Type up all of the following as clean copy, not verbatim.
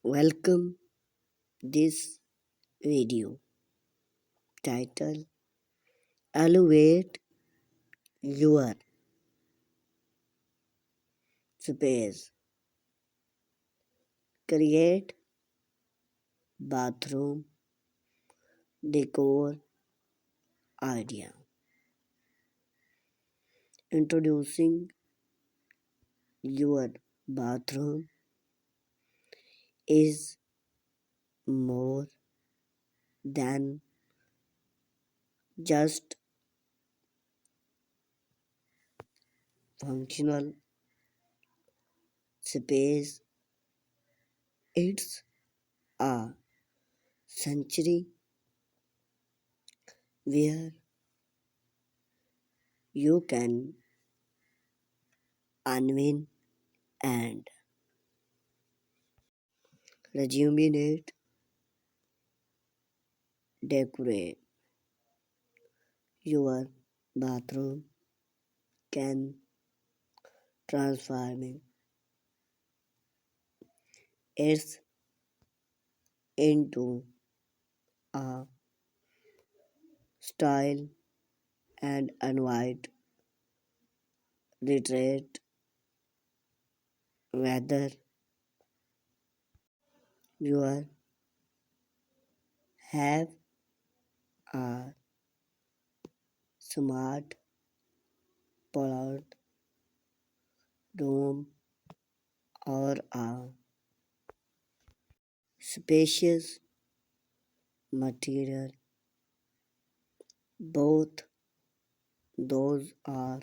Welcome this video title Elevate Your Space. Create bathroom decor idea. Introducing your bathroom is more than just functional space. It's a sanctuary where you can unwind and rejuvenate, decorate your bathroom can transform it into a style and invite retreat whether you have a smart pull-out room or a spacious material. Both those are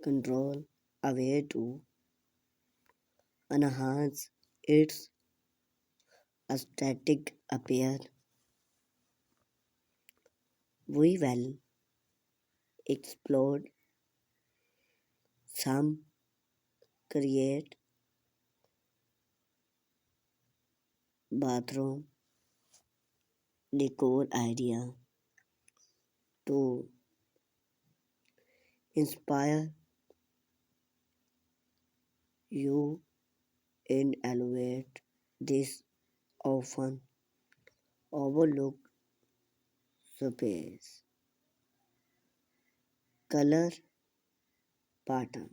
control a way to enhance its aesthetic appeal. We will explore some create bathroom decor idea to inspire you and elevate this often overlooked space. Color pattern.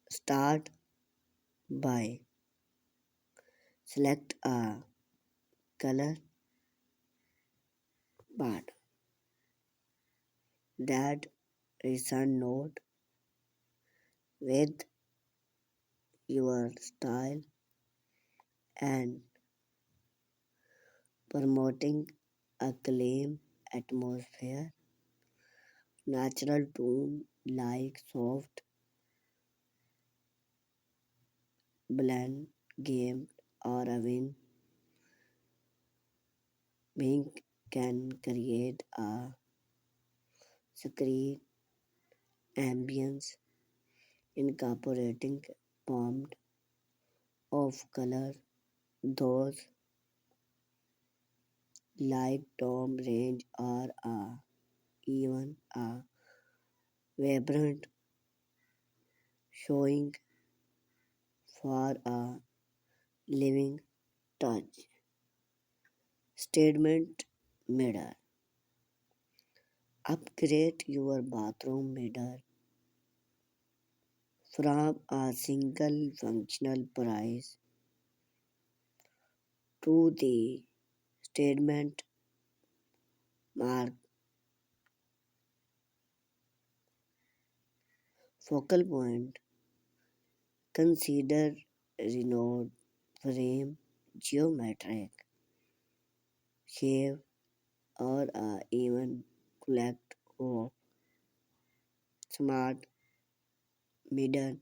Start by select a color pattern that resonates with your style and promoting a calm atmosphere. Natural tone like soft blend game or a wind pink can create a screen ambience incorporating prompt of color. Those like Tom range or even a vibrant showing for a living touch. Statement mirror. Upgrade your bathroom mirror from a single functional price to the statement mark focal point. Consider renowned frame geometric shape or even collect of smart middle